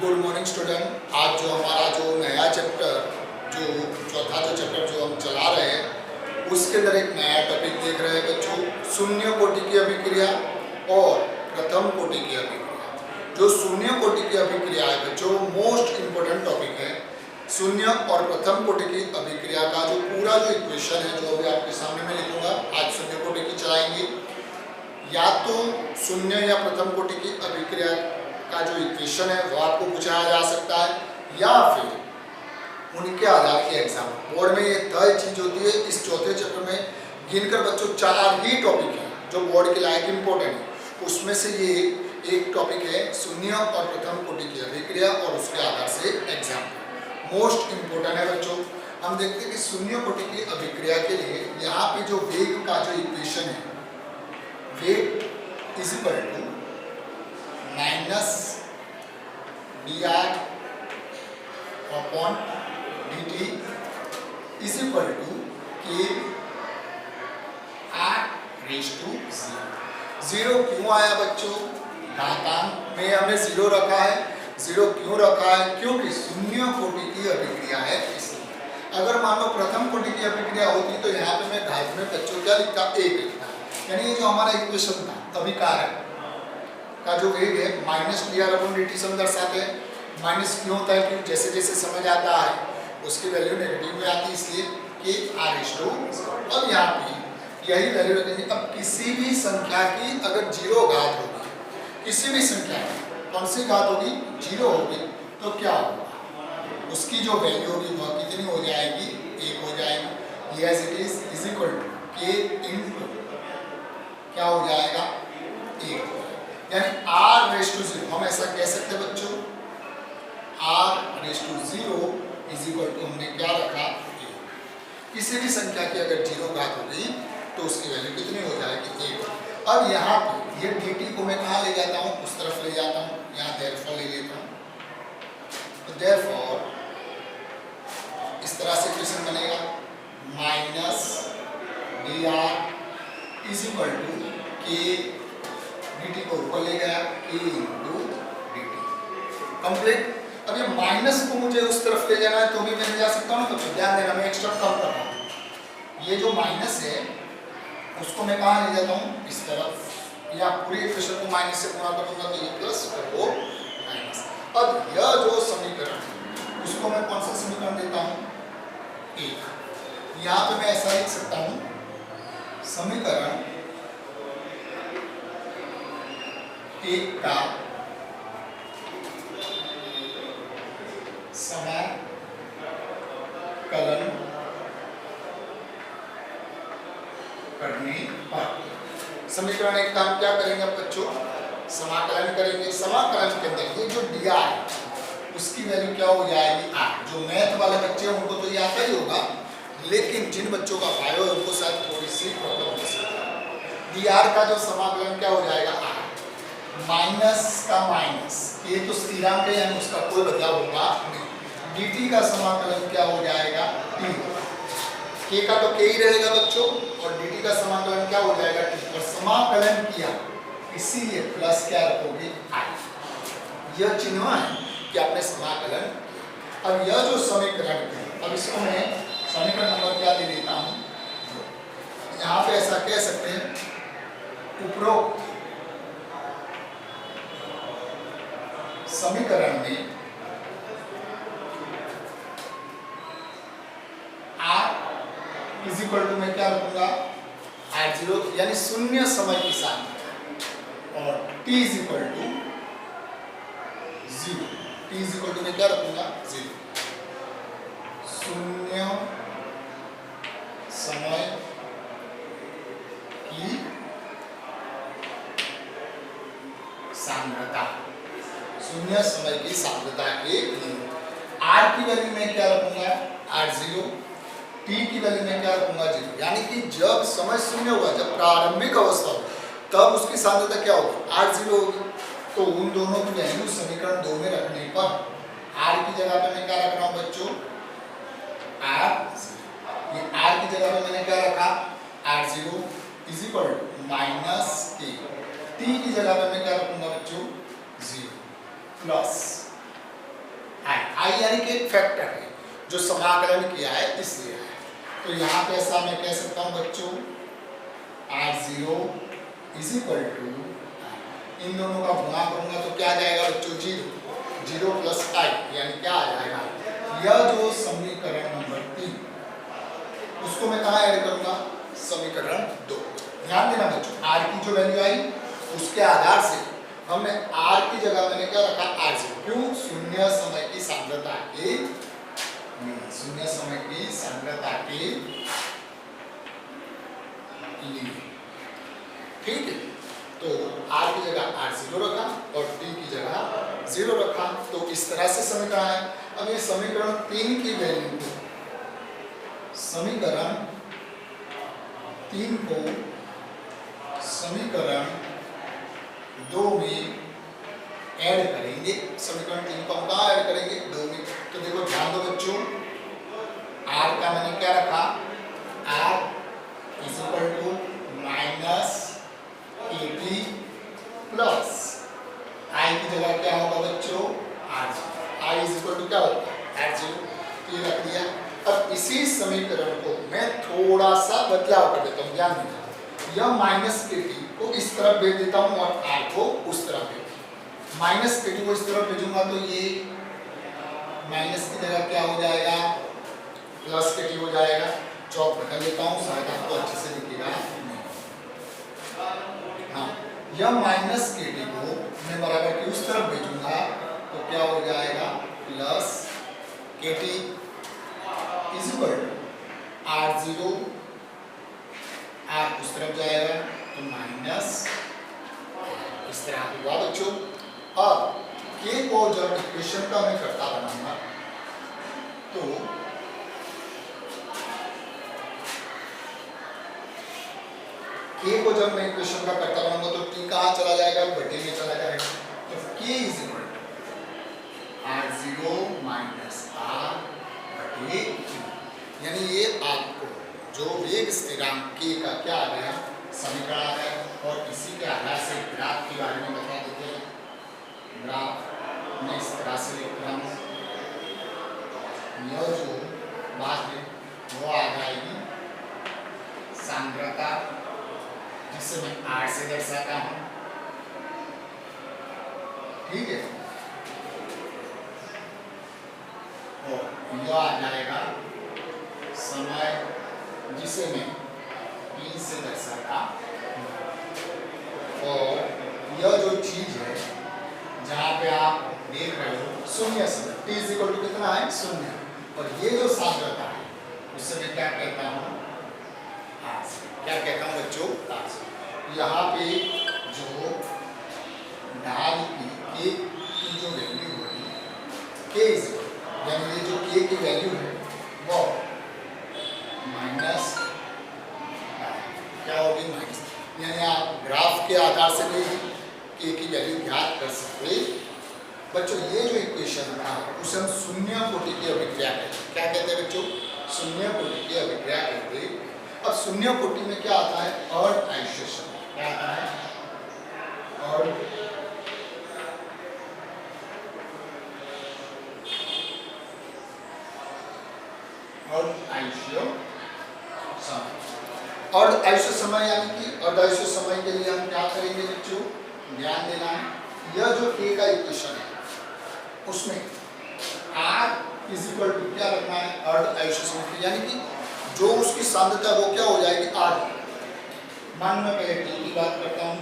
Good morning student. आज जो हमारा जो नया चैप्टर जो चौथा जो चैप्टर जो हम चला रहे हैं उसके अंदर एक नया टॉपिक देख रहे हैं बच्चों, शून्य कोटि की अभिक्रिया और प्रथम कोटि की अभिक्रिया। जो शून्य कोटि की अभिक्रिया है बच्चों, मोस्ट इम्पोर्टेंट टॉपिक है। शून्य और प्रथम कोटि की अभिक्रिया का जो पूरा जो इक्वेशन है जो अभी आपके सामने मैं लिखूंगा, आज शून्य कोटि की चलाएंगे। या तो शून्य या प्रथम कोटि की अभिक्रिया का जो इक्वेशन है वो आपको पूछा जा सकता है, या फिर उनके आधार के एग्जाम बोर्ड में ये तय चीज होती है। इस चौथे चैप्टर में गिनकर बच्चों 4 ही टॉपिक हैं जो बोर्ड के लायक इंपॉर्टेंट है। उसमें से ये एक टॉपिक है शून्य और प्रथम कोटि की अभिक्रिया और उसके आधार से एग्जाम मोस्ट इंपोर्टेंट है बच्चों। हम देखते हैं कि शून्य कोटि की अभिक्रिया के लिए यहाँ पे जो वेग का जो इक्वेशन है, वेग is equal to minus dr upon dt is equal to k r raise to 0। क्यों आया बच्चों? घातांक में हमने 0 रखा है। 0 क्यों रखा है? क्योंकि शून्य कोटि की अभिक्रिया है इसलिए। अगर मान लो प्रथम कोटि की अभिक्रिया होती तो यहाँ पे मैं घात में बच्चों क्या लिखता? 1 लिखता। यानी ये जो हमारा इक्वेशन था अभिकारक का जो वेग है माइनस dr अपॉन dt से हम दर्शाते हैं। माइनस क्यों होता है? क्योंकि जैसे जैसे समझ आता है उसकी वैल्यू नेगेटिव में आती है, इसलिए कि r/2। अब यहाँ पे यही वैल्यू रखेंगे। अब किसी भी संख्या की अगर 0 घात होगी, किसी भी संख्या की कौन सी घात होगी? 0 होगी, तो क्या होगा? उसकी जो वैल्यू होगी वह कितनी हो जाएगी? 1 हो जाएगी। ये as it is equal to k into क्या हो जाएगा? 1। यानी r/0 हम ऐसा कह सकते हैं बच्चों, r/0 इज इक्वल टू हमने क्या रखा? 1। किसी भी संख्या की अगर 0 घात हो गई तो उसकी वैल्यू कितनी हो जाएगी? 1। अब यहाँ पे ये dt को मैं कहाँ ले जाता हूँ? उस तरफ ले जाता हूँ, यहाँ therefore ले लेता हूँ। तो therefore इस तरह से इक्वेशन बनेगा minus dr is equal to k, dt को ऊपर ले गया k इंटू dt कंप्लीट। अब ये माइनस को मुझे उस तरफ ले जाना है तो भी मैं ले जा सकता हूँ। तो ध्यान देना, मैं एक्स्ट्रा कम कर रहा हूँ। ये जो माइनस है उसको मैं कहाँ ले जाता हूँ? इस तरफ। या पूरी इक्वेशन को माइनस से गुणा करूंगा तो ये प्लस और वो माइनस। अब यह जो समीकरण उसको मैं कौन सा समीकरण देता हूँ? 1। यहाँ पे मैं ऐसा लिख सकता हूँ, समीकरण 1 का समाकलन करने पर। समीकरण 1 का हम क्या करेंगे बच्चों? समाकलन करेंगे। समाकलन के अंदर ये जो dr है उसकी वैल्यू क्या हो जाएगी? r। जो मैथ वाले बच्चे हैं उनको तो ये आता ही होगा, लेकिन जिन बच्चों का बायो है उनको शायद थोड़ी सी प्रॉब्लम हो सकती है। dr का जो समाकलन क्या हो जाएगा? r। माइनस का माइनस, ये तो स्थिरांक है यानी उसका कोई बदलाव होगा नहीं। dt का समाकलन क्या हो जाएगा? t। k का तो k ही रहेगा बच्चों और dt का समाकलन क्या हो जाएगा? t। और समाकलन किया इसीलिए प्लस क्या रखोगे? i। यह चिन्ह है कि आपने समाकलन। अब यह जो समीकरण है, अब इसको मैं समीकरण नंबर क्या दे देता हूं? यहाँ पे ऐसा कह सकते हैं, उपरोक्त समीकरण में r इज इक्वल टू मैं क्या रखूंगा? r0 यानी शून्य समय की सांद्रता और t is equal to 0। t is equal to मैं क्या रखूंगा? 0। शून्य समय की सांद्रता, शून्य समय की सांद्रता के लिए r की वैल्यू में क्या रखूंगा? r0। t की वैल्यू में क्या रखूंगा? 0। यानी कि जब समय शून्य होगा, जब प्रारंभिक अवस्था हो, तब उसकी सांद्रता क्या होगी? r0 होगी। तो उन दोनों की वैल्यू समीकरण 2 में रखने पर r की जगह पे मैं क्या रख रहा हूं बच्चों? r0। ये r की जगह पे मैंने क्या रखा? r0 is equal to minus k। t की जगह पे मैं क्या रखूंगा बच्चों? 0 प्लस आई यानी कि एक फैक्टर है जो समाकलन किया है इसलिए है। तो यहाँ पे ऐसा मैं कह सकता हूँ बच्चों r0 इज इक्वल टू, इन दोनों का गुणा करूंगा तो क्या आ जाएगा बच्चों 0 प्लस आई, यानी क्या आ जाएगा, यह जो समीकरण नंबर 3 उसको मैं कहाँ ऐड करूंगा, समीकरण 2। ध्यान देना बच्चों, r की जो वैल्यू आई उसके आधार से हमने r की जगह मैंने क्या रखा r0, क्यों, शून्य समय की सांद्रता के लिए, ठीक है। तो r की जगह r0 रखा और t की जगह 0 रखा, तो इस तरह से समीकरण है। अब ये समीकरण 3 की वैल्यू को समीकरण 2 में ऐड करेंगे। समीकरण 3 को हम कहाँ ऐड करेंगे, 2 में। तो देखो ध्यान दो बच्चों, r का मैंने क्या रखा, r is equal to minus at plus i की जगह क्या होगा बच्चों r0, I is equal to क्या होगा r0, ये रख दिया। अब इसी समीकरण को मैं थोड़ा सा बदलाव कर देता हूँ, ध्यान देना, यह माइनस एटी को इस तरफ भेज देता हूँ और r को उस तरफ भेज, माइनस एटी को इस तरफ भेजूंगा तो ये माइनस की जगह क्या हो जाएगा, प्लस एटी हो जाएगा। चौक कर लेता हूँ, शायद आपको अच्छे से दिखेगा। हाँ, यह माइनस एटी को मैं बराबर की उस तरफ भेजूंगा तो क्या हो जाएगा, plus at is equal to r0, r उस तरफ जाएगा तो माइनस, इस तरह हुआ बच्चों। अब k को जब इक्वेशन का मैं करता बनाऊंगा तो k को जब मैं इक्वेशन का करता बनाऊंगा तो t कहाँ चला जाएगा, बटे में चला जाएगा। तो k is equal to r0 minus r बटे t, यानी ये आपको जो वेग स्थिरांक k का क्या आ गया, समीकरण आ गया। और इसी के आधार से ग्राफ के बारे में बता देते हैं। ग्राफ मैं इस तरह से लिख रहा हूँ, यह जो बात है वो आ जाएगी सांद्रता, जिसे मैं r से दर्शाता हूँ, ठीक है। और यह आ जाएगा समय, जिसे मैं t से दर्शाता हूँ। और यह जो चीज है जहाँ पे आप देख रहे हो शून्य समय, t इज इक्वल टू कितना है, शून्य। और ये जो सांद्रता है उससे मैं क्या कहता हूँ, क्या कहता हूँ बच्चों, यहाँ पे जो ढाल की जो वैल्यू होगी k इज इक्वल, यानी ये जो k की वैल्यू है वो माइनस क्या होगी, माइनस, यानी आप ग्राफ के आधार से भी k की वैल्यू ज्ञात कर सकते। बच्चों ये जो इक्वेशन था उसे हम शून्य कोटि की अभिक्रिया कहते हैं। क्या कहते हैं बच्चों, शून्य कोटि की अभिक्रिया कहते हैं। अब शून्य कोटि में क्या आता है, अर्ध आइसोसेशन, क्या आता है, अर्ध आइसो समय, यानी कि अर्ध आइसो समय के लिए हम क्या करेंगे बच्चों, ध्यान देना है, यह जो k का इक्वेशन है उसमें r इज इक्वल टू क्या रखना है, अर्ध आइसो समय, यानी कि जो उसकी सांद्रता वो क्या हो जाएगी, r। मान मैं पहले t की बात करता हूँ,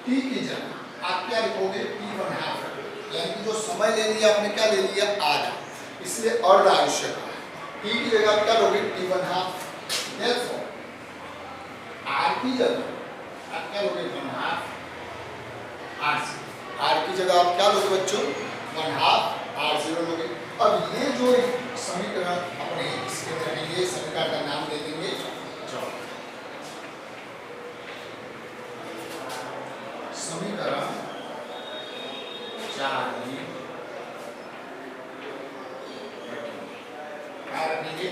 t की जगह आप क्या लिखोगे, t1/2, यानी कि जो समय ले लिया आपने क्या ले लिया, आधा, इसलिए अर्ध आयुष्य का t की जगह आप क्या लोगे, t1/2। Therefore, r की जगह आप क्या लोगे, 1/2 r की जगह आप क्या लोगे बच्चों, 1/2 r0 लोगे। अब ये जो समीकरण अपने इसके रखेंगे, समीकरण का नाम दे देंगे समीकरण 4 में क्या रखेंगे,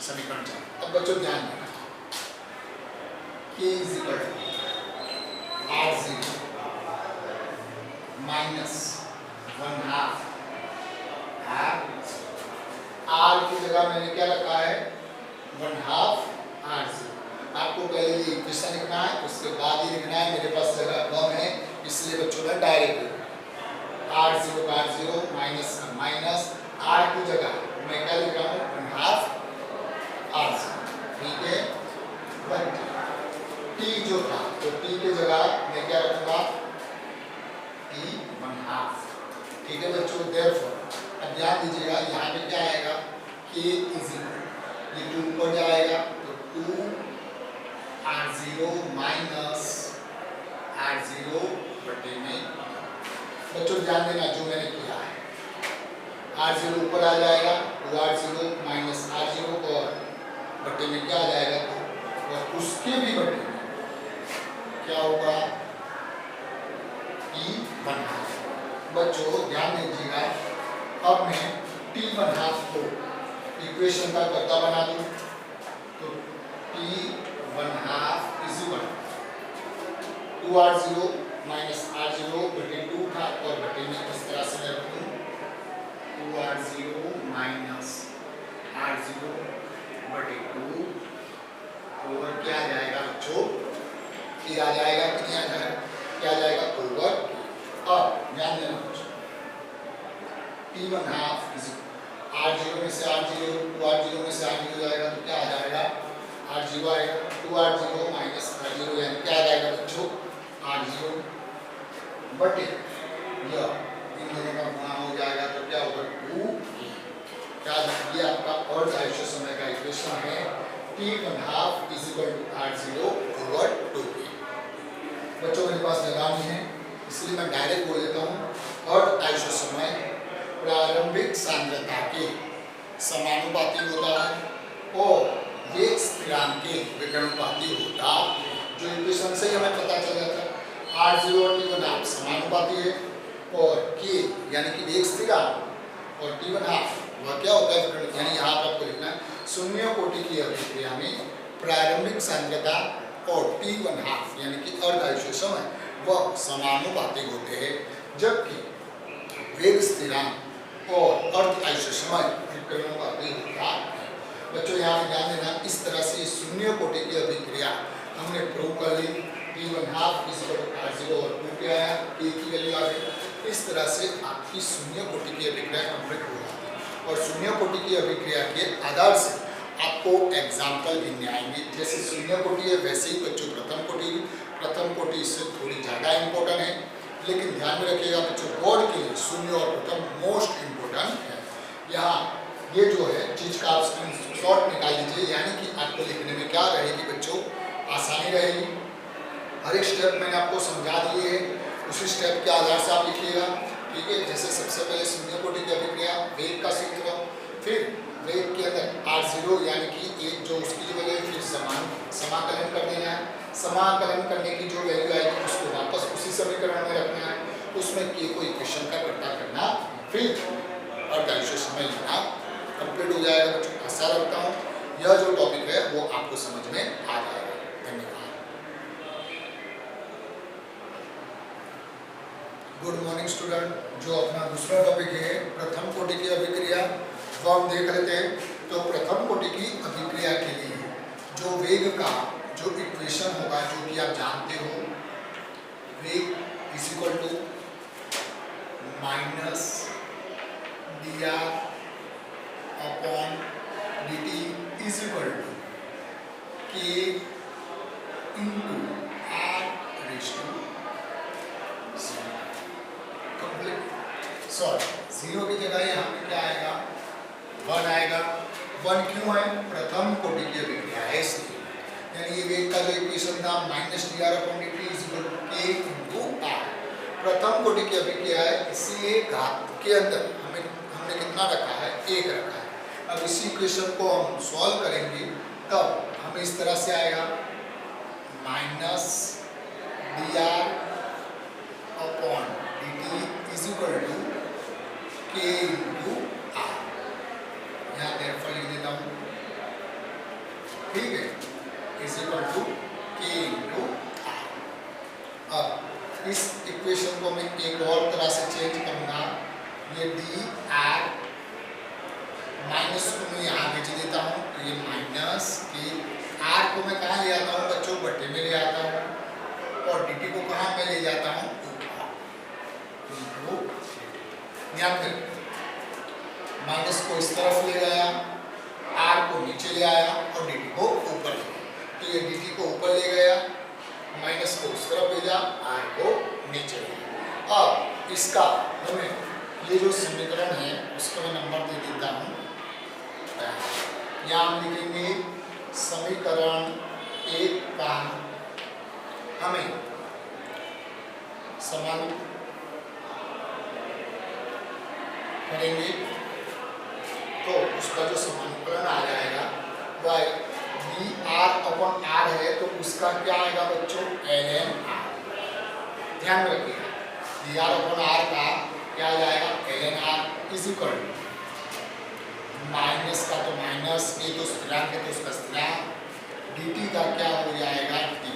समीकरण 4। अब बच्चों ध्यान देना, k is equal to r0 minus 1/2 r 1/2 r0। आपको पहले ये इक्वेशन लिखना है, उसके बाद ही लिखना है। मेरे पास जगह कम है इसलिए बच्चों ने डायरेक्ट r0 का r0 माइनस माइनस r की जगह मैं क्या लिख रहा हूँ 1/2 r0। ठीक है, बट t जो था तो t की जगह मैं क्या रखूंगा t 1/2। ठीक है बच्चों, देयरफॉर अब ध्यान दीजिएगा यहाँ पे क्या आएगा k इज इक्वल ये 2 ऊपर जाएगा तो 2 r0 माइनस r0 बटे में। बच्चों ध्यान देना जो मैंने किया है r0 ऊपर आ जाएगा 2r0 माइनस r0 और बटे में क्या आ जाएगा तो और उसके भी बटे में क्या होगा t 1/2। बच्चों ध्यान दीजिएगा अब मैं t 1/2 को इक्वेशन का कर्ता बना दूं तो t 1/2 is equal 2r0 minus r0 बटे 2 था और बटे में इस तरह से मैं रखूं 2r0 माइनस r0 बटे 2 ओवर क्या आ जाएगा बच्चों फिर आ जाएगा कितनी आ जाएगा क्या आ जाएगा ओवर। अब ध्यान देना बच्चों t 1/2 इज r0 में से r0 2r0 में से r0 जाएगा तो क्या आ जाएगा r0 आएगा 2r0 माइनस r0 यानी क्या आ जाएगा बच्चों r0 बटे यह इन दोनों का गुणा हो जाएगा तो क्या होगा 2 क्या ये आपका अर्ध आयुष्य समय का इक्वेशन है t 1/2 is equal to r0 over 2k। बच्चों मेरे पास जगह नहीं है इसलिए मैं डायरेक्ट बोल देता हूँ अर्ध आयुष्य समय प्रारंभिक सांद्रता के समानुपाती होता है और वेग स्थिरांक के विकर्णपाती होता है। जो इक्वेशन से ही हमें पता चल जाता है r0 और t 1/2 समानुपाती है और k यानी कि वेग स्थिरांक और t 1/2 वह क्या होता है विकर्ण। यानी यहाँ पर आपको लिखना है शून्य कोटि की अभिक्रिया में प्रारंभिक सांद्रता और t 1/2 यानी कि अर्ध आयुष्य समय वह समानुपाती होते हैं जबकि वेग स्थिरांक और अर्ध आयुष्य समय विकर्णपाती होता है। बच्चों यहाँ पे ध्यान देना इस तरह से शून्य कोटि की अभिक्रिया हमने प्रूव कर ली t 1/2 is equal to r0 और 2 पे आया k की वैल्यू आ गई। इस तरह से आपकी शून्य कोटि की अभिक्रिया कंप्लीट हो जाती है और शून्य कोटि की अभिक्रिया के आधार से आपको एग्जाम्पल गिनने आएंगे। जैसे शून्य कोटि है वैसे ही बच्चों प्रथम कोटि इससे थोड़ी ज़्यादा इम्पोर्टेंट है, लेकिन ध्यान में रखिएगा बच्चों बोर्ड के लिए शून्य और प्रथम मोस्ट इम्पोर्टेंट है। यहाँ ये जो है चीज़ का आप स्क्रीनशॉट निकाल लीजिए, यानी कि आपको लिखने में क्या रहेगी बच्चों आसानी रहेगी। हर एक स्टेप मैंने आपको समझा दिए है, उसी स्टेप के आधार से आप लिखिएगा। ठीक है, जैसे सबसे पहले शून्य कोटि की अभिक्रिया वेग का सूत्र, फिर वेग के अंदर r0 यानी कि एक जो उसकी जो वैल्यू फिर समाकलन कर देना है। समाकलन करने की जो वैल्यू आएगी उसको वापस उसी समीकरण में रखना है, उसमें k को इक्वेशन का कर्ता करना, फिर अर्ध आयुष्य समय लिखना कंप्लीट हो जाएगा। बच्चों आशा रखता हूँ यह जो टॉपिक है वो आपको समझ में आ जाएगा। धन्यवाद। गुड मॉर्निंग स्टूडेंट, जो अपना दूसरा टॉपिक है प्रथम कोटि की अभिक्रिया वो हम देख लेते हैं। तो प्रथम कोटि की अभिक्रिया के लिए जो वेग का जो इक्वेशन होगा जो कि आप जानते हो, वेग is equal to minus dr upon dt is equal to k into r raise to 0। Complete sorry, 0 की जगह यहाँ पे क्या आएगा 1 आएगा। 1 क्यों है? प्रथम कोटि की अभिक्रिया है इसलिए। यानी ये वेग का जो इक्वेशन था minus dr upon dt is equal to k into r। प्रथम कोटि की अभिक्रिया है इसीलिए घात के अंदर हमने कितना रखा है 1 रखा है। अब इसी इक्वेशन को हम सॉल्व करेंगे तब हमें इस तरह से आएगा minus dr upon dt is equal to k into r। यहाँ देयरफॉर लिख देता हूँ, ठीक है, is equal to k into r। अब इस इक्वेशन को मैं एक और तरह से चेंज करूँगा, ये dr माइनस को मैं यहाँ भेज देता हूँ तो ये माइनस माइनस की आर को मैं कहाँ ले आता हूँ बच्चों, बट्टे में ले आता हूँ, और डी टी को कहाँ मैं ले जाता हूँ, ऊपर। ध्यान दें, माइनस को इस तरफ ले गया, आर को नीचे ले आया और डी टी को ऊपर ले गया। तो ये डी टी को ऊपर ले गया, माइनस को उस तरफ भेजा, आर को नीचे ले गया। अब इसका हमें ये जो समीकरण है उसको मैं नंबर दे देता हूँ। यहाँ हम लिखेंगे समीकरण 1 का हमें समान करेंगे तो उसका जो समानुकरण आ जाएगा वह डी आर अपॉन आर है, तो उसका क्या आएगा बच्चों, एल एन आर। ध्यान रखिएगा, डी आर अपॉन आर का क्या आ जाएगा, L N R is equal minus का तो माइनस, ये तो स्थिरांक है तो उसका स्थिरांक, डी टी का क्या हो जाएगा टी,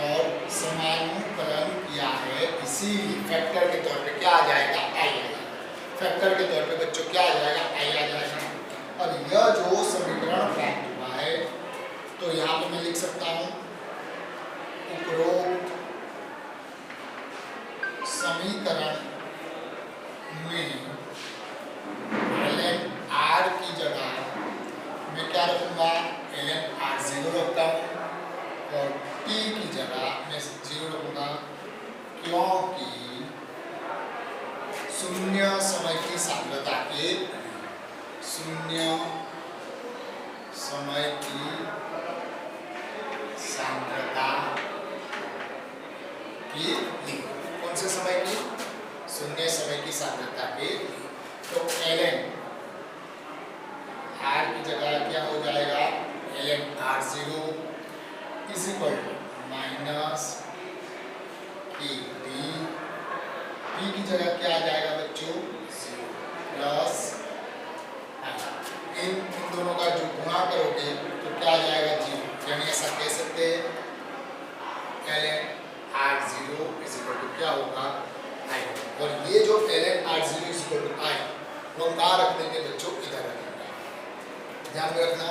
और समानुकरण किया है इसीलिए फैक्टर के तौर पे क्या आ जाएगा, आई आ जाएगा। फैक्टर के तौर पे बच्चों क्या आ जाएगा, आई आ जाएगा। और यह जो समीकरण प्राप्त हुआ है तो यहाँ पे मैं लिख सकता हूँ उपरोक्त समीकरण में एल एन आर की जगह मैं क्या रखूंगा, एल एन आर 0 रखता हूँ और टी की जगह मैं 0 रखूंगा, क्योंकि शून्य समय की सांद्रता के, शून्य समय की सांद्रता के लिए, कौन से समय की, शून्य समय की सांद्रता के लिए। तो एल एन आर की जगह क्या हो जाएगा, L N R 0 is equal to minus K T की जगह क्या आ जाएगा बच्चों, 0 प्लस इन दोनों का जो गुणा करोगे तो क्या आ जाएगा, 0। यानी ऐसा कह सकते हैं l N R 0 is equal to क्या होगा, आई। और ये जो L N R 0 is equal to i वो कहाँ रख देंगे बच्चों, इधर रखेंगे, ध्यान में रखना।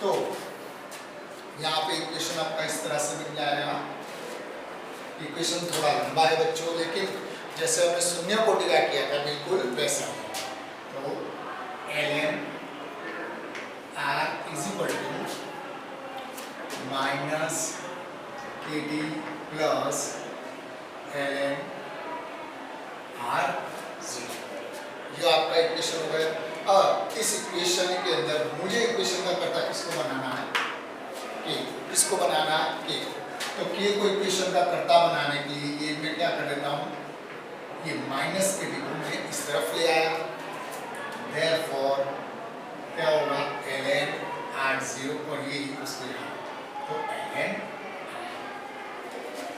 तो यहाँ पे इक्वेशन आपका इस तरह से मिल जाएगा। इक्वेशन थोड़ा लंबा है बच्चों, लेकिन जैसे हमने शून्य कोटि का किया था बिल्कुल वैसा है। तो l N R is equal to minus k d plus l N R 0, ये आपका इक्वेशन हो गया। अब इस इक्वेशन के अंदर मुझे इक्वेशन का कर्ता किसको बनाना है, के। किसको बनाना है, के। तो के को इक्वेशन का कर्ता बनाने के लिए ये मैं क्या कर देता हूँ, ये माइनस के डी को मैं इस तरफ ले आया, देयरफॉर क्या होगा, एल एन आर 0 और ये उसको यहाँ, तो एल एन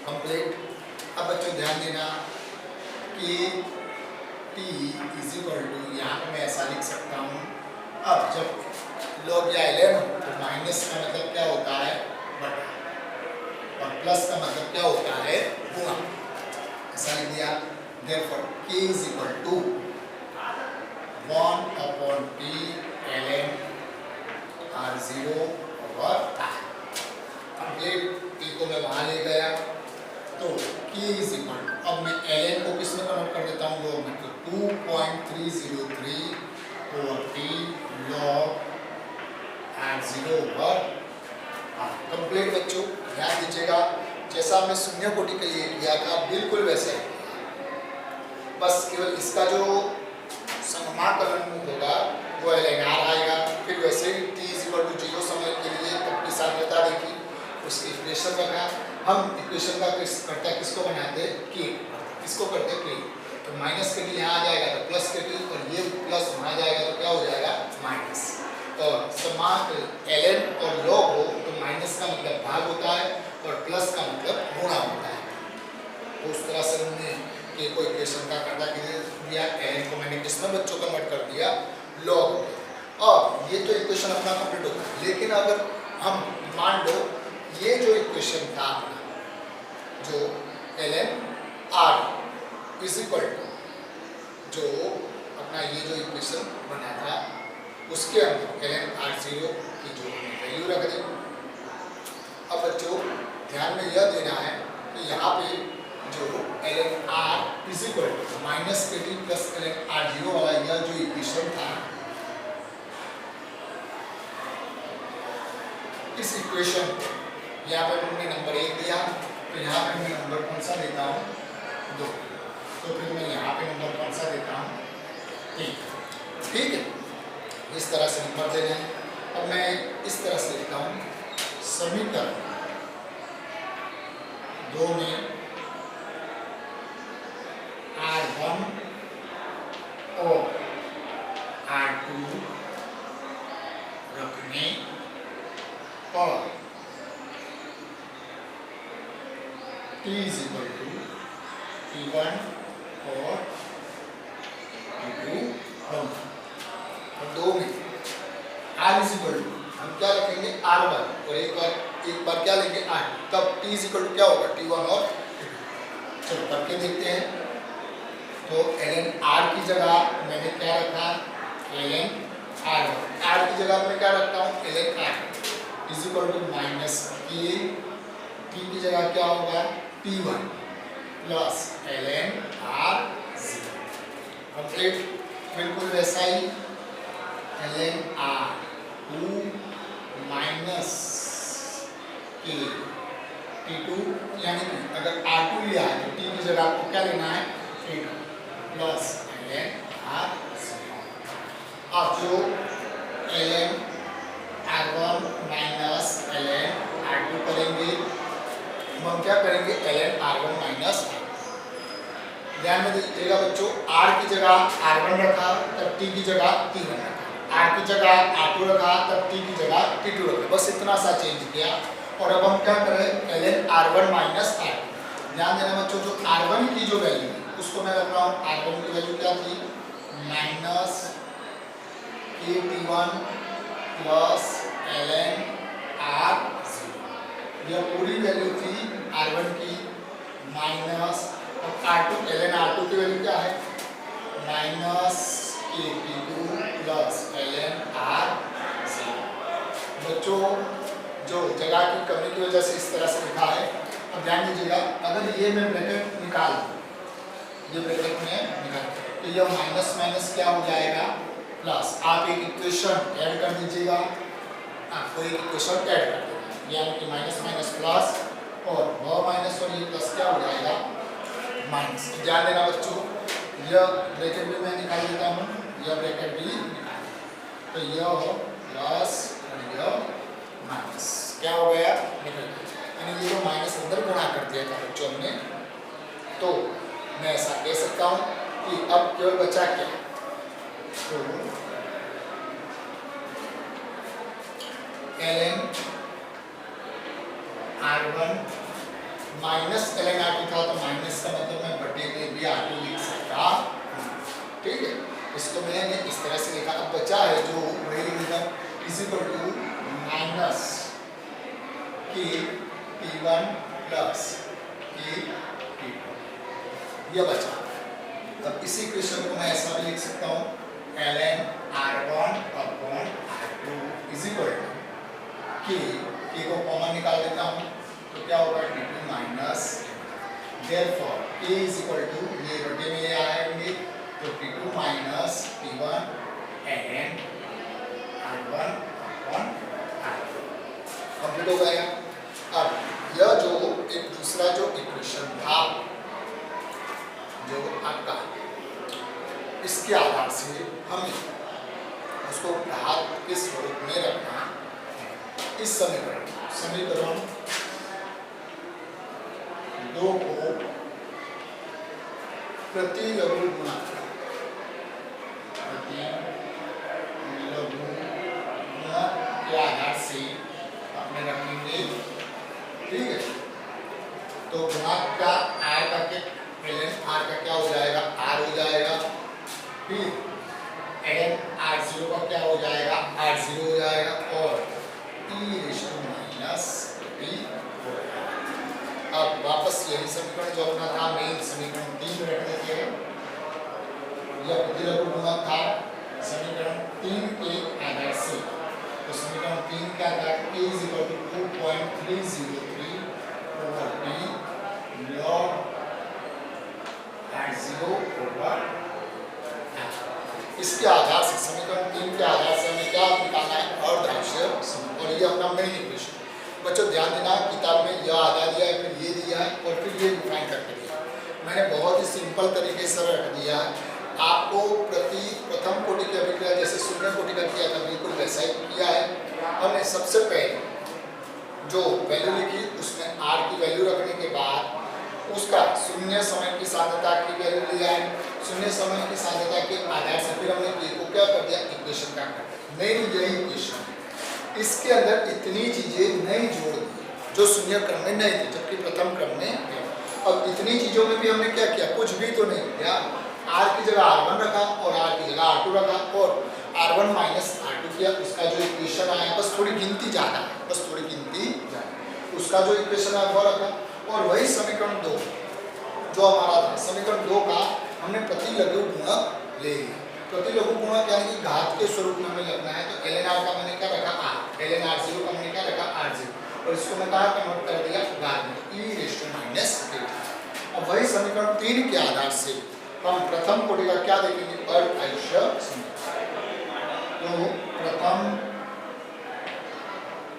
कंप्लीट। अब बच्चों ध्यान देना कि टी इज इक्वल टू, यहाँ पे मैं ऐसा लिख सकता हूँ, अब जब लॉग या एल एन हो तो माइनस का मतलब क्या होता है, बटा, और प्लस का मतलब क्या होता है, गुणा। ऐसा लिख दिया, therefore k is equal to 1 upon t ln r0 over r। Complete, t को मैं वहाँ ले गया तो k is equal to, अब मैं ln को किस में कन्वर्ट कर देता हूँ, log में, तो 2.303 over t log r0 over r। Complete बच्चों, ध्यान दीजिएगा, जैसा हमने शून्य कोटि के लिए किया था बिल्कुल वैसे ही, बस केवल इसका जो समाकलन होगा वो एल एन आर आएगा। फिर वैसे ही टी इज इक्वल टू 0 समय के लिए तब की सांद्रता देखी, उसकी इक्वेशन रखा। हम इक्वेशन का करता किसको बनाते, के। किसको करते, के। तो माइनस के टी यहाँ आ जाएगा तो प्लस के टी, और ये प्लस वहाँ जाएगा तो क्या हो जाएगा, माइनस। और समाक एल एन और लॉग हो तो माइनस का मतलब भाग होता है और प्लस का मतलब गुणा होता है। तो उस तरह से हमने के को इक्वेशन का कर्ता दिया, एन को मैंने किस में बच्चों कन्वर्ट कर दिया, लॉग में। अब ये तो इक्वेशन अपना कंप्लीट होता है, लेकिन अगर हम मान लो ये जो इक्वेशन था अपना, जो L N R is equal to, जो अपना ये जो इक्वेशन बना था उसके अंदर ln r0 की जो हमने वैल्यू रख दी। अब बच्चों ध्यान में यह देना है कि यहाँ पे जो ln r is equal to minus K T plus ln r0 वाला यह जो इक्वेशन था, इस इक्वेशन को यहाँ पे हमने नंबर 1 दिया, तो यहाँ पे मैं नंबर कौन सा देता हूँ 2, तो फिर मैं यहाँ पे नंबर कौन सा देता हूँ 3। ठीक है, इस तरह से नंबर दे दें। अब मैं इस तरह से लिखता हूँ समीकरण 2 में r1 और r2 रखने पर t is equal to t1 और t2 होगा। और 2 में r इज इक्वल टू हम क्या रखेंगे r1 और एक बार क्या लेंगे r, तब t इज इक्वल टू क्या होगा t1 और t2। चलो करके देखते हैं। तो ln r की जगह मैंने क्या रखा ln r1, r की जगह मैं क्या रखता हूँ ln r is equal to minus K, t की जगह क्या होगा t1 plus ln r0 complete. बिल्कुल वैसा ही ln r2 माइनस के t2, यानी कि अगर r2 लिया है तो t की जगह आपको क्या लेना है t2 प्लस ln r0। अब जो ln r1 minus ln r2 करेंगे, हम क्या करेंगे ln r1 माइनस r2। ध्यान में दीजिएगा बच्चों, r की जगह r1 रखा तब t की जगह t1 रखा, r की जगह r2 रखा तब t की जगह t2 रखा, बस इतना सा चेंज किया। और अब हम क्या करें ln r1 माइनस r2। ध्यान देना बच्चों, जो r1 की जो वैल्यू है उसको मैं रख रहा हूँ, r1 की वैल्यू क्या थी माइनस के t1 प्लस ln r0, यह पूरी वैल्यू थी r1 की माइनस r2, ln r2 की वैल्यू क्या है माइनस के t2 प्लस ln r0। बच्चों जो जगह की कमी की वजह से इस तरह से लिखा है। अब ध्यान दीजिएगा, अगर ये मैं ब्रैकेट निकाल ये ब्रैकेट में निकाल तो यह माइनस माइनस क्या हो जाएगा प्लस। आप एक इक्वेशन ऐड कर दीजिएगा, आपको एक इक्वेशन ऐड कर देना, यानी कि माइनस माइनस प्लस और वह माइनस और ये प्लस क्या हो जाएगा माइनस। ध्यान देना बच्चों, यह ब्रैकेट भी मैं निकाल देता हूँ, यह ब्रैकेट भी निकाल, तो यह प्लस और यह माइनस क्या हो गया निकल गया, यानी ये माइनस अंदर गुणा कर दिया था बच्चों हमने। तो मैं ऐसा कह सकता हूँ कि अब केवल बचा क्या, तो ln r1 minus ln r2 था, तो माइनस का मतलब मैं बटे में भी r2 लिख सकता। ठीक है, इसको मैंने इस तरह से लिखा। अब बचा है जो वही लिखा इज इक्वल टू माइनस के t1 प्लस के t2, यह बचा। अब इसी इक्वेशन को मैं ऐसा भी लिख सकता हूँ ln r1 upon r2 is equal to K को कॉमन निकाल देता हूँ तो क्या होगा t2 minus, therefore k is equal to ये बटे में ये आएंगे तो t2 minus t1 ln r1 upon r2 complete हो गया। अब यह जो एक दूसरा जो इक्वेशन था जो आपका, इसके आधार से हमें उसको घात के स्वरूप में रखना है। इस समीकरण 2 को प्रति लघु गुणा के आधार से अपने रखेंगे। ठीक है, तो गुणांक का r का ln r का क्या हो जाएगा r हो जाएगा, फिर ln r0 का क्या हो जाएगा r0 हो जाएगा और माइनस t हो जाएगा। अब वापस यही समीकरण जो अपना था मेन समीकरण 3 में रख देते हैं। यह प्रति लघु गुणक था, समीकरण 3 के आधार से, तो समीकरण 3 के आधार k is equal to 2.303 over t log r0 over r। इसके आधार से समीकरण 3 के आधार से हमें क्या निकालना है, अर्धआयुष्य समीकरण, और ये अपना मेन इक्वेशन। बच्चों ध्यान देना, किताब में यह आधा दिया है, फिर ये दिया है और फिर ये डिफाइन करके दिया है। मैंने बहुत ही सिंपल तरीके से रख दिया है। आपको प्रथम कोटि की अभिक्रिया जैसे शून्य कोटि का किया था बिल्कुल वैसा ही किया है। हमने सबसे पहले जो वैल्यू लिखी उसमें r की वैल्यू रखने के बाद उसका शून्य समय की सांद्रता की वैल्यू लिया है। शून्य समय की सांद्रता के आधार से फिर हमने k को क्या कर दिया, इक्वेशन का कर दिया। मेरी यही इक्वेशन है। इसके अंदर इतनी चीजें नहीं जोड़ दी जो शून्य क्रम में नहीं थी, जबकि प्रथम क्रम में है। अब इतनी चीजों में भी हमने क्या किया, कुछ भी तो नहीं किया। r की जगह r1 रखा और r की जगह r2 रखा और r1 माइनस r2 किया। उसका जो इक्वेशन आया, बस थोड़ी गिनती ज़्यादा है, बस थोड़ी गिनती ज़्यादा, उसका जो इक्वेशन आया वो रखा। और वही समीकरण 2 जो हमारा था, समीकरण 2 का हमने प्रतिलघु गुणक ले लिया। प्रतिलघु गुणक यानी कि घात के स्वरूप में हमें लगना है, तो ln r का मैंने क्या रखा r, ln r0 का मैंने क्या रखा r0, और इसको मैं कहाँ कन्वर्ट कर दिया घात में, e⁻⁻⁷। अब वही समीकरण 3 के आधार से हम प्रथम कोटि का क्या देखेंगे, अर्धआयुष्य समीकरण। तो प्रथम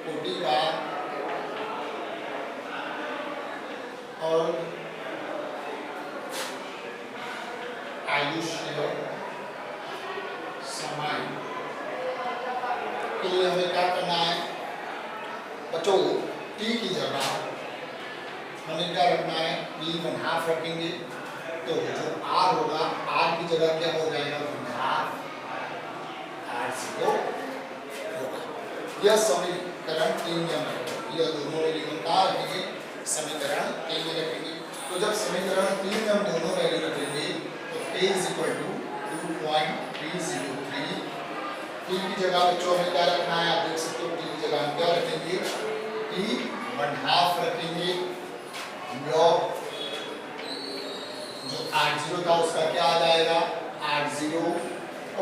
कोटि का और आयुष्य समय के लिए हमें क्या करना है बच्चों, t की जगह हमें क्या रखना है, t½ रखेंगे। तो जो r होगा, r की जगह क्या हो जाएगा, 1/2 r0 होगा। यह समीकरण 3 में हम यह दोनों वैल्यू कहाँ रखेंगे, समीकरण 3 में रखेंगे। तो जब समीकरण 3 में हम दोनों वैल्यू रखेंगे तो k = 2.303। t की जगह बच्चों हमें क्या रखना है, आप देख सकते हो t की जगह हम क्या रखेंगे, t½ रखेंगे। लॉग जो r0 था उसका क्या आ जाएगा, r0,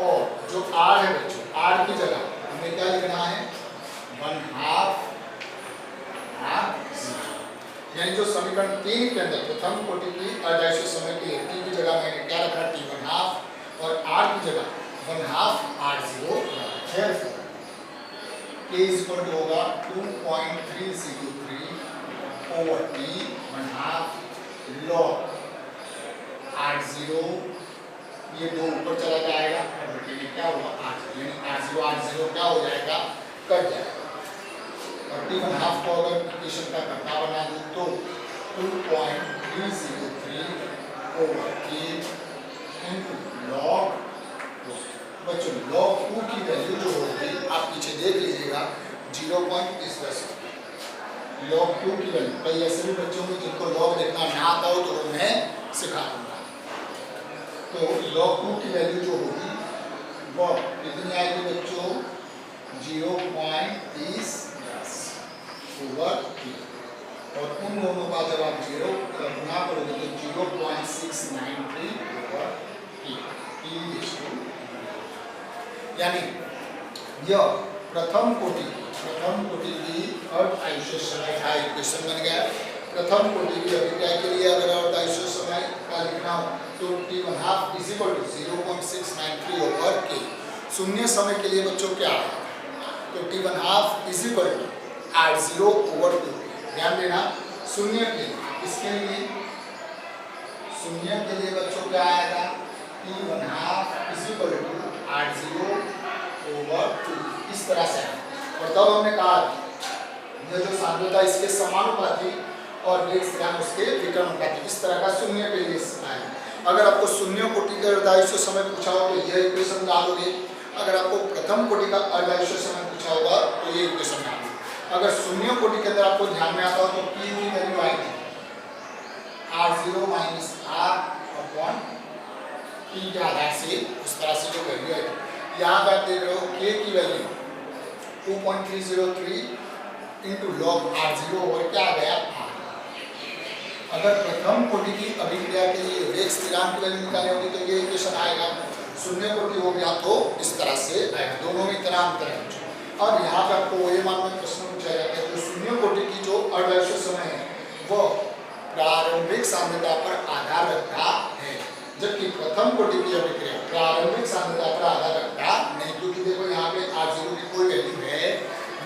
और जो r है बच्चों, r की जगह हमें क्या लिखना है, 1/2 r0। यानी जो समीकरण 3 के अंदर प्रथम कोटि की अर्धआयुष्य समय के लिए t की जगह मैंने क्या रखा, t½ और r की जगह 1/2 r0 रखा। k = होगा 2.303 ओवर t 1/2 log r0, ये 2 ऊपर चला जाएगा और ये क्या होगा r0, यानी r0 क्या हो जाएगा, कट जाएगा। और t½ को अगर इक्वेशन का घटा बना दूं तो 2.303 ओवर k इनटू log, बच्चों log 2 की वैल्यू जो होगी आप पीछे देख लीजिएगा 0.30। log 2 की वैल्यू, कई ऐसे भी बच्चों को जिनको log देखना ना आता हो तो मैं सिखा दूंगा। तो log 2 की वैल्यू जो होगी वह कितनी आएगी बच्चों, 0.30 ओवर t, और उन दोनों का जब आप 0 का गुणा करोगे तो 0.693 ओवर t, यानी यह प्रथम कोटि की अर्धआयुष्य समय का इक्वेशन बन गया। प्रथम कोटि की अभिक्रिया के लिए अगर अर्धआयुष्य समय का लिखना हो तो t½ = 0.693 ओवर k। शून्य समय के लिए बच्चों क्या है, तो t½ = r0 ओवर 2। ध्यान देना, शून्य के लिए, इसके लिए शून्य के लिए बच्चों क्या आएगा, t½ = r0 ओवर 2, इस तरह से। और तब हमने कहा यह जो सांद्रता इसके समानुपाती और वेग स्थिरांक उसके विकर्णानुपाती, इस तरह का शून्य के लिए आएगा। अगर आपको शून्य कोटि का अर्धआयुष्य समय पूछा हो तो यह इक्वेशन डालोगे। अगर आपको प्रथम कोटि का अर्धआयुष्य समय पूछा होगा तो ये इक्वेशन डालोगे। अगर शून्य कोटि के अंदर आपको ध्यान में आता हो तो p की वैल्यू आएगी r0 minus r upon t के आधार से, उस तरह से जो वैल्यू है यहाँ पे आप देख रहे हो k की value 2.303 into log r0 over क्या आ गया r। अगर प्रथम कोटि की अभिक्रिया के लिए वेग स्थिरांक की वैल्यू निकालनी होगी तो ये इक्वेशन आएगा शून्य कोटि हो गया तो इस तरह से आएगा, दोनों में इतना अंतर है। अब यहाँ पे आपको ये मानना प्रश्न पूछा जाता है, जो शून्य कोटि की जो अर्धआयुष्य समय है वो प्रारंभिक सांद्रता पर आधार रखता है, जबकि प्रथम कोटि की अभिक्रिया प्रारंभिक सांद्रता पर आधार रखता नहीं, क्योंकि देखो यहाँ पे R0 की कोई वैल्यू है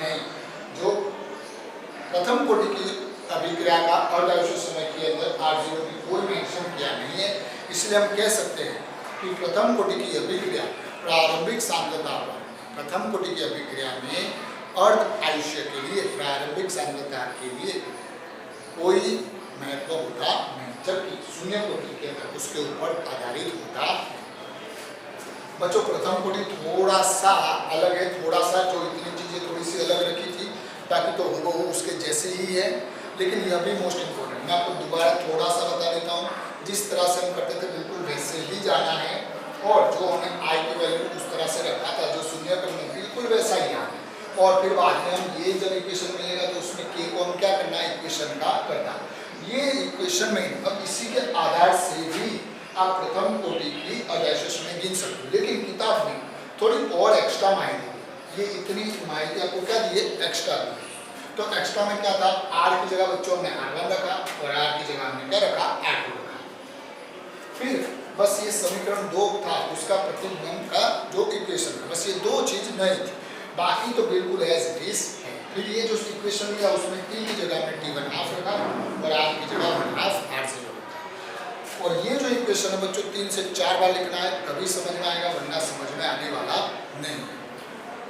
नहीं। जो प्रथम कोटि की अभिक्रिया का अर्धआयुष्य समय के अंदर R0 की कोई मेंशन किया नहीं है, इसलिए हम कह सकते हैं कि प्रथम कोटि की अभिक्रिया प्रारंभिक सांद्रता पर, प्रथम कोटि की अभिक्रिया में अर्ध आयुष्य के लिए प्रारंभिक सांद्रता के लिए कोई महत्व होता नहीं, जबकि शून्य कोटि के अंदर उसके ऊपर आधारित होता है। बच्चों प्रथम कोटि थोड़ा सा अलग है, थोड़ा सा जो इतनी चीजें थोड़ी सी अलग रखी थी, बाकी तो हुबहू उसके जैसे ही है, लेकिन यह भी मोस्ट इम्पोर्टेंट। मैं आपको दोबारा थोड़ा सा बता देता हूँ, जिस तरह से हम करते थे बिल्कुल वैसे ही जाना है, और जो हमने आई की वैल्यू उस तरह से रखा था जो शून्य करने बिल्कुल वैसा ही आना है। और फिर बाद में हम ये जब इक्वेशन मिलेगा तो उसमें के को हम क्या करना है, इक्वेशन का करना, ये इक्वेशन में अब इसी के आधार से भी आप प्रथम कोटि की अर्धआयुष्य समय गिन सकते हो, लेकिन किताब में थोड़ी और एक्स्ट्रा माहिती, ये इतनी माहिती आपको क्या दी है, एक्स्ट्रा दी। तो एक्स्ट्रा में क्या था, आर की जगह बच्चों ने R1 रखा और आर की जगह हमने क्या रखा, R2 रखा। फिर बस ये समीकरण 2 था, उसका प्रतिबिंब का जो इक्वेशन था, बस ये दो चीज नहीं थी, बाकी तो बिल्कुल एज इट इज है। फिर ये जो इक्वेशन लिया उसमें t की जगह में T1/2 रखा और r की जगह 1/2 R0 रखा। और ये जो इक्वेशन है बच्चों 3 से 4 बार लिखना है, तभी समझ में आएगा, वरना समझ में आने वाला नहीं है।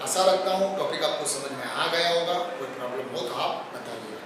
आशा रखता हूँ टॉपिक आपको समझ में आ गया होगा, कोई प्रॉब्लम हो तो आप बताइए।